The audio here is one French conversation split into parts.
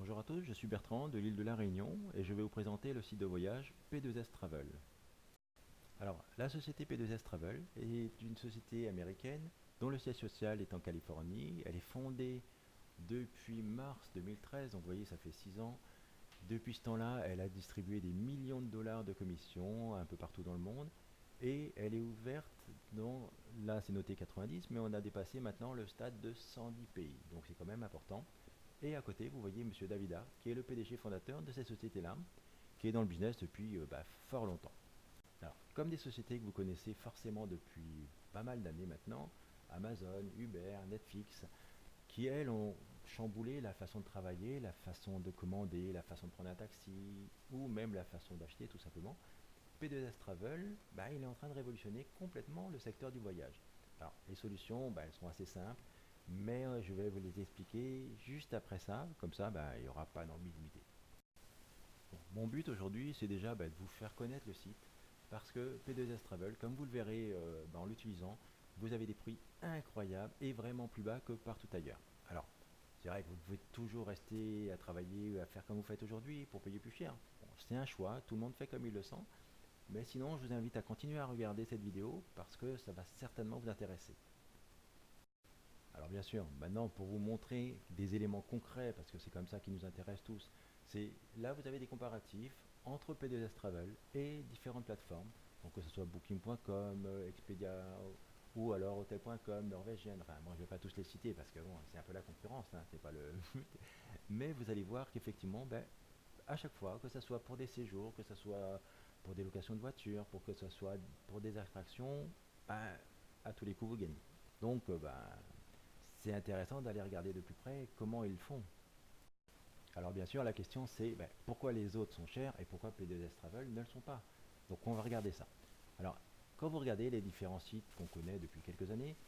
Bonjour à tous, je suis Bertrand de l'île de la Réunion et je vais vous présenter le site de voyage P2S Travel. Alors, la société P2S Travel est une société américaine dont le siège social est en Californie. Elle est fondée depuis mars 2013, donc vous voyez, ça fait 6 ans. Depuis ce temps-là, elle a distribué des millions de dollars de commissions un peu partout dans le monde et elle est ouverte dans, là c'est noté 90, mais on a dépassé maintenant le stade de 110 pays, donc c'est quand même important. Et à côté, vous voyez Monsieur Davida, qui est le PDG fondateur de cette société-là, qui est dans le business depuis fort longtemps. Alors, comme des sociétés que vous connaissez forcément depuis pas mal d'années maintenant, Amazon, Uber, Netflix, qui elles ont chamboulé la façon de travailler, la façon de commander, la façon de prendre un taxi, ou même la façon d'acheter tout simplement, P2S Travel, il est en train de révolutionner complètement le secteur du voyage. Alors, les solutions, elles sont assez simples, mais je vais vous les expliquer juste après ça, comme ça, il n'y aura pas d'ambiguïté. Bon, mon but aujourd'hui, c'est déjà de vous faire connaître le site, parce que P2S Travel, comme vous le verrez en l'utilisant, vous avez des prix incroyables et vraiment plus bas que partout ailleurs. Alors, c'est vrai que vous pouvez toujours rester à travailler ou à faire comme vous faites aujourd'hui pour payer plus cher. Bon, c'est un choix, tout le monde fait comme il le sent. Mais sinon, je vous invite à continuer à regarder cette vidéo parce que ça va certainement vous intéresser. Alors bien sûr, maintenant pour vous montrer des éléments concrets, parce que c'est comme ça qui nous intéresse tous, c'est là vous avez des comparatifs entre P2S Travel et différentes plateformes, donc que ce soit Booking.com, Expedia ou alors Hotel.com, Norwegian, enfin moi je ne vais pas tous les citer parce que bon, c'est un peu la concurrence, hein, c'est pas le but, mais vous allez voir qu'effectivement, à chaque fois, que ce soit pour des séjours, que ce soit pour des locations de voitures, pour que ce soit pour des attractions, ben, à tous les coups vous gagnez. Donc c'est intéressant d'aller regarder de plus près comment ils font. Alors bien sûr la question c'est pourquoi les autres sont chers et pourquoi P2S Travel ne le sont pas. Donc on va regarder ça. Alors quand vous regardez les différents sites qu'on connaît depuis quelques années,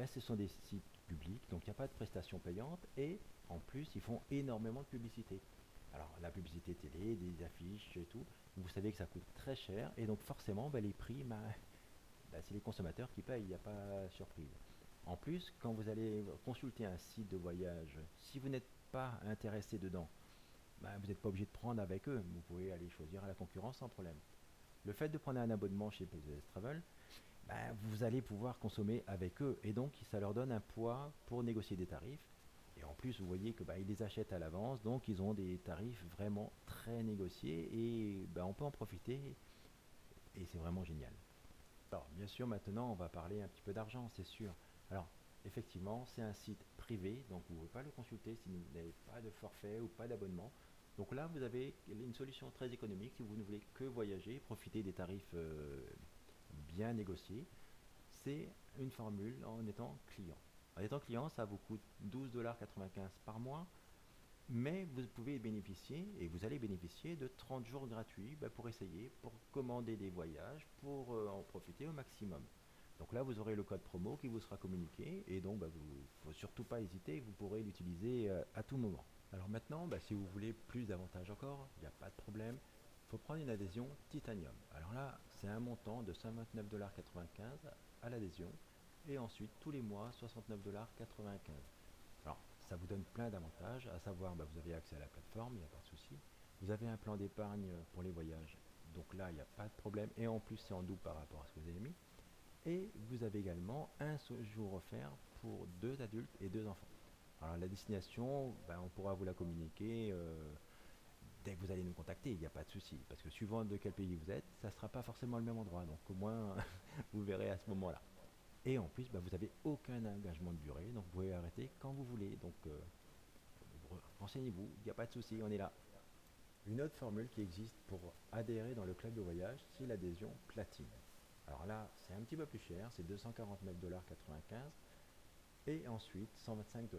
ce sont des sites publics, donc il n'y a pas de prestations payantes et en plus ils font énormément de publicité. Alors la publicité télé, des affiches et tout, vous savez que ça coûte très cher et donc forcément les prix, c'est les consommateurs qui payent, il n'y a pas de surprise. En plus, quand vous allez consulter un site de voyage, si vous n'êtes pas intéressé dedans, vous n'êtes pas obligé de prendre avec eux, vous pouvez aller choisir à la concurrence sans problème. Le fait de prendre un abonnement chez PZS Travel, vous allez pouvoir consommer avec eux et donc ça leur donne un poids pour négocier des tarifs. Et en plus, vous voyez que ils les achètent à l'avance, donc ils ont des tarifs vraiment très négociés et on peut en profiter et c'est vraiment génial. Alors, bien sûr, maintenant, on va parler un petit peu d'argent, c'est sûr. Alors, effectivement, c'est un site privé, donc vous ne pouvez pas le consulter si vous n'avez pas de forfait ou pas d'abonnement. Donc là, vous avez une solution très économique si vous ne voulez que voyager, profiter des tarifs bien négociés. C'est une formule en étant client. En étant client, ça vous coûte 12,95 $ par mois, mais vous pouvez bénéficier, et vous allez bénéficier de 30 jours gratuits pour essayer, pour commander des voyages, pour en profiter au maximum. Donc là, vous aurez le code promo qui vous sera communiqué, et donc il ne faut surtout pas hésiter, vous pourrez l'utiliser à tout moment. Alors maintenant, si vous voulez plus d'avantages encore, il n'y a pas de problème, il faut prendre une adhésion Titanium. Alors là, c'est un montant de 129,95 $ à l'adhésion, et ensuite tous les mois 69,95 $. Alors, ça vous donne plein d'avantages, à savoir, vous avez accès à la plateforme, il n'y a pas de souci. Vous avez un plan d'épargne pour les voyages, donc là, il n'y a pas de problème. Et en plus, c'est en double par rapport à ce que vous avez mis. Et vous avez également un séjour offert pour 2 adultes et 2 enfants. Alors, la destination, on pourra vous la communiquer dès que vous allez nous contacter, il n'y a pas de souci. Parce que suivant de quel pays vous êtes, ça ne sera pas forcément le même endroit. Donc, au moins, vous verrez à ce moment-là. Et en plus, vous n'avez aucun engagement de durée, donc vous pouvez arrêter quand vous voulez. Donc, renseignez-vous, il n'y a pas de souci, on est là. Une autre formule qui existe pour adhérer dans le club de voyage, c'est l'adhésion platine. Alors là, c'est un petit peu plus cher, c'est 249,95 $ et ensuite 125 $.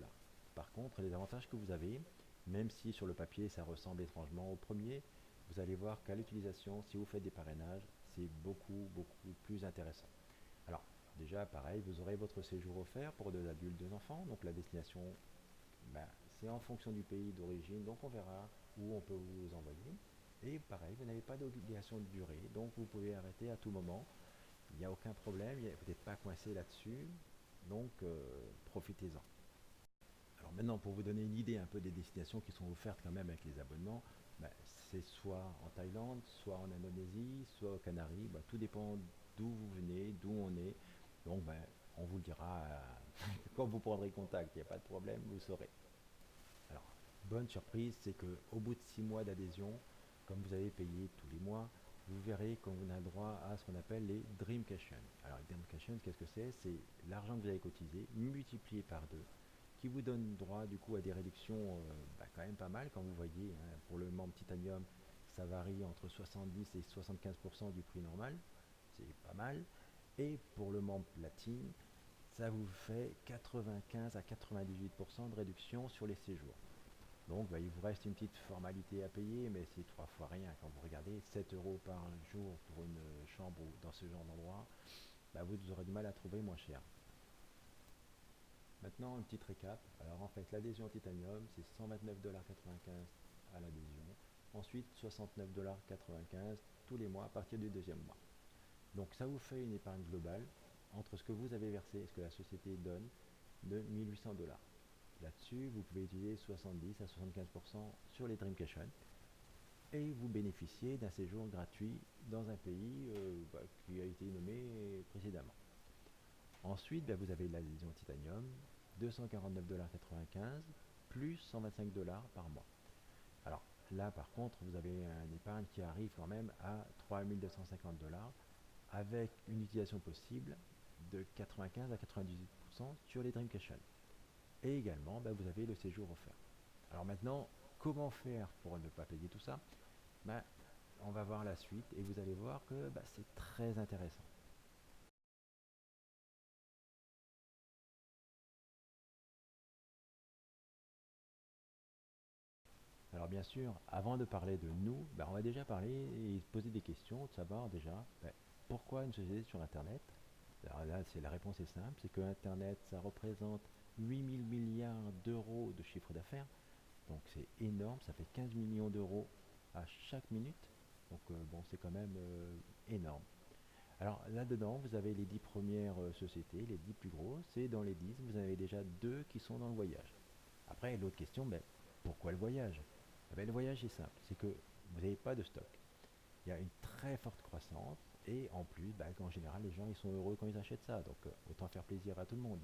Par contre, les avantages que vous avez, même si sur le papier ça ressemble étrangement au premier, vous allez voir qu'à l'utilisation, si vous faites des parrainages, c'est beaucoup, beaucoup plus intéressant. Alors, déjà, pareil, vous aurez votre séjour offert pour 2 adultes, 2 enfants. Donc, la destination, c'est en fonction du pays d'origine. Donc, on verra où on peut vous envoyer. Et pareil, vous n'avez pas d'obligation de durée. Donc, vous pouvez arrêter à tout moment. Il n'y a aucun problème. Vous n'êtes pas coincé là-dessus. Donc, profitez-en. Alors maintenant, pour vous donner une idée un peu des destinations qui sont offertes quand même avec les abonnements, bah, c'est soit en Thaïlande, soit en Indonésie, soit aux Canaries. Bah, tout dépend d'où vous venez, d'où on est. Donc bah, on vous le dira quand vous prendrez contact, il n'y a pas de problème, vous saurez. Alors, bonne surprise, c'est qu'au bout de 6 mois d'adhésion, comme vous avez payé tous les mois, vous verrez qu'on a le droit à ce qu'on appelle les Dreamcation. Alors, les Dreamcation, qu'est-ce que c'est? C'est l'argent que vous avez cotisé multiplié par 2 qui vous donne droit du coup à des réductions quand même pas mal quand vous voyez pour le membre titanium ça varie entre 70 et 75% du prix normal, c'est pas mal, et pour le membre platine ça vous fait 95 à 98% de réduction sur les séjours. Donc il vous reste une petite formalité à payer, mais c'est 3 fois rien quand vous regardez. 7 euros par jour pour une chambre dans ce genre d'endroit, vous aurez du mal à trouver moins cher. Maintenant, une petite récap. Alors en fait, l'adhésion titanium, c'est 129,95$ à l'adhésion. Ensuite, 69,95$ tous les mois à partir du deuxième mois. Donc ça vous fait une épargne globale entre ce que vous avez versé et ce que la société donne de 1800$. Là-dessus, vous pouvez utiliser 70 à 75% sur les Dreamcation et vous bénéficiez d'un séjour gratuit dans un pays qui a été nommé précédemment. Ensuite, vous avez l'adhésion titanium, 249,95$ plus 125$ par mois. Alors là, par contre, vous avez un épargne qui arrive quand même à 3250$ avec une utilisation possible de 95 à 98% sur les Dreamcation. Et également, vous avez le séjour offert. Alors maintenant, comment faire pour ne pas payer tout ça? On va voir la suite et vous allez voir que c'est très intéressant. Alors bien sûr, avant de parler de nous, on va déjà parler et se poser des questions, de savoir déjà pourquoi une société sur Internet. Alors là, la réponse est simple, c'est que Internet, ça représente 8000 milliards d'euros de chiffre d'affaires. Donc c'est énorme, ça fait 15 millions d'euros à chaque minute. Donc bon, c'est quand même énorme. Alors là-dedans, vous avez les 10 premières sociétés, les 10 plus grosses, et dans les 10, vous avez déjà 2 qui sont dans le voyage. Après, l'autre question, pourquoi le voyage? Le voyage est simple, c'est que vous n'avez pas de stock. Il y a une très forte croissance, et en plus, en général, les gens ils sont heureux quand ils achètent ça, donc autant faire plaisir à tout le monde.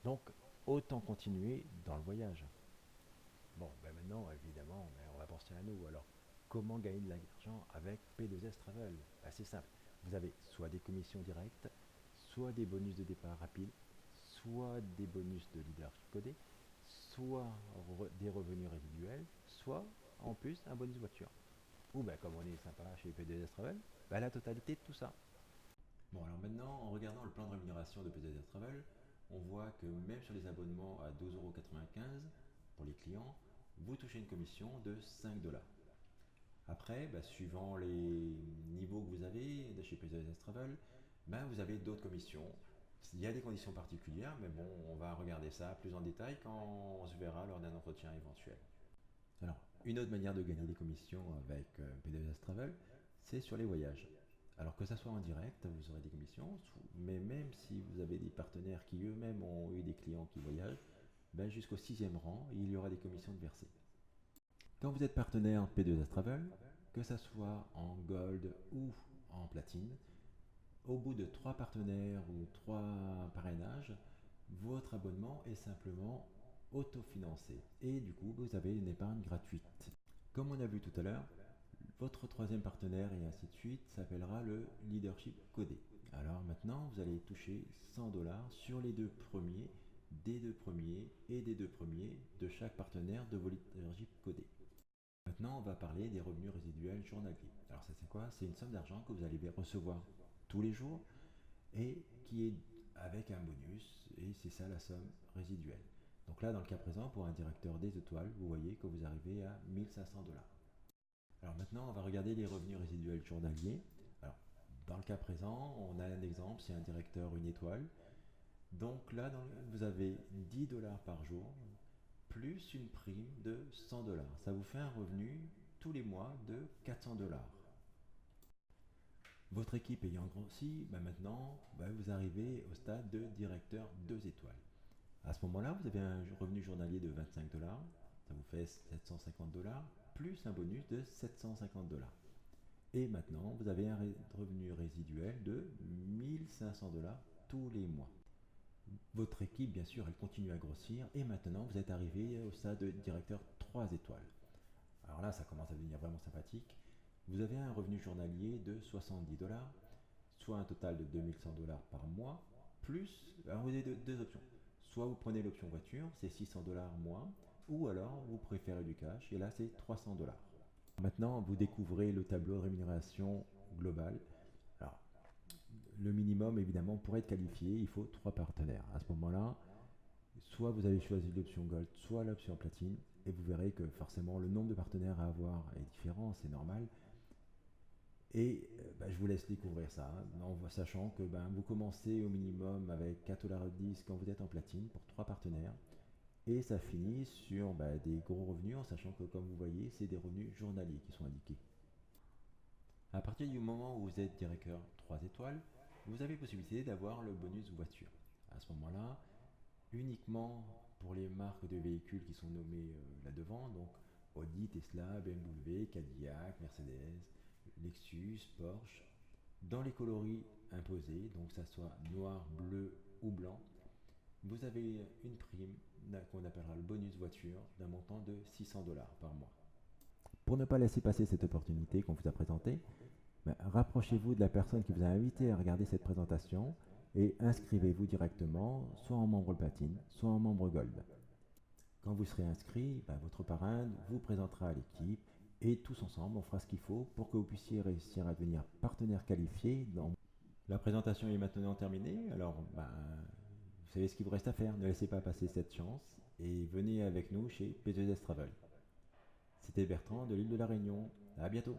Donc, autant continuer dans le voyage. Bon, maintenant, évidemment, on va penser à nous. Alors, comment gagner de l'argent avec P2S Travel? C'est simple. Vous avez soit des commissions directes, soit des bonus de départ rapide, soit des bonus de leadership codé, soit des revenus résiduels, soit en plus un bonus voiture. Ou comme on est sympa chez P2S Travel, la totalité de tout ça. Bon, alors maintenant, en regardant le plan de rémunération de P2S Travel, on voit que même sur les abonnements à 12,95€ pour les clients, vous touchez une commission de 5$. Après, suivant les niveaux que vous avez de chez P2S Travel, vous avez d'autres commissions. Il y a des conditions particulières, mais bon, on va regarder ça plus en détail quand on se verra lors d'un entretien éventuel. Alors, une autre manière de gagner des commissions avec P2S Travel, c'est sur les voyages. Alors que ça soit en direct, vous aurez des commissions, mais même si vous avez des partenaires qui eux-mêmes ont eu des clients qui voyagent, jusqu'au 6e rang, il y aura des commissions de versées. Quand vous êtes partenaire P2S Travel, que ça soit en gold ou en platine, au bout de 3 partenaires ou 3 parrainages, votre abonnement est simplement autofinancé et du coup vous avez une épargne gratuite. Comme on a vu tout à l'heure, votre troisième partenaire et ainsi de suite s'appellera le leadership codé. Alors maintenant vous allez toucher 100$ sur les 2 premiers, des 2 premiers et des 2 premiers de chaque partenaire de vos leadership codés. Maintenant, on va parler des revenus résiduels journaliers. Alors ça c'est quoi? C'est une somme d'argent que vous allez recevoir tous les jours et qui est avec un bonus, et c'est ça la somme résiduelle. Donc là, dans le cas présent, pour un directeur des étoiles, vous voyez que vous arrivez à 1500$. Alors maintenant, on va regarder les revenus résiduels journaliers. Alors, dans le cas présent, on a un exemple, c'est un directeur une étoile. Donc là, vous avez 10$ par jour, plus une prime de 100$. Ça vous fait un revenu tous les mois de 400$. Votre équipe ayant grossi, maintenant vous arrivez au stade de directeur 2 étoiles. À ce moment-là, vous avez un revenu journalier de 25 dollars, ça vous fait 750 dollars, plus un bonus de 750 dollars. Et maintenant, vous avez un revenu résiduel de 1500 dollars tous les mois. Votre équipe, bien sûr, elle continue à grossir et maintenant, vous êtes arrivé au stade de directeur 3 étoiles. Alors là, ça commence à devenir vraiment sympathique. Vous avez un revenu journalier de 70 dollars, soit un total de 2100 dollars par mois, plus, alors vous avez deux options. Soit vous prenez l'option voiture, c'est 600 dollars moins, ou alors vous préférez du cash, et là c'est 300 dollars. Maintenant, vous découvrez le tableau de rémunération globale. Alors, le minimum, évidemment, pour être qualifié, il faut 3 partenaires. À ce moment-là, soit vous avez choisi l'option Gold, soit l'option Platine, et vous verrez que forcément le nombre de partenaires à avoir est différent, c'est normal. Et je vous laisse découvrir ça, en sachant que vous commencez au minimum avec 4,10$ quand vous êtes en platine pour 3 partenaires. Et ça finit sur des gros revenus, en sachant que comme vous voyez, c'est des revenus journaliers qui sont indiqués. À partir du moment où vous êtes directeur 3 étoiles, vous avez possibilité d'avoir le bonus voiture. À ce moment-là, uniquement pour les marques de véhicules qui sont nommées là-devant, donc Audi, Tesla, BMW, Cadillac, Mercedes, Lexus, Porsche, dans les coloris imposés, donc que ça soit noir, bleu ou blanc, vous avez une prime qu'on appellera le bonus voiture d'un montant de 600 dollars par mois. Pour ne pas laisser passer cette opportunité qu'on vous a présentée, rapprochez-vous de la personne qui vous a invité à regarder cette présentation et inscrivez-vous directement soit en membre platine, soit en membre gold. Quand vous serez inscrit, votre parrain vous présentera à l'équipe et tous ensemble on fera ce qu'il faut pour que vous puissiez réussir à devenir partenaire qualifié. La présentation est maintenant terminée, alors vous savez ce qu'il vous reste à faire, ne laissez pas passer cette chance et venez avec nous chez P2S Travel. C'était Bertrand de l'île de la Réunion, à bientôt.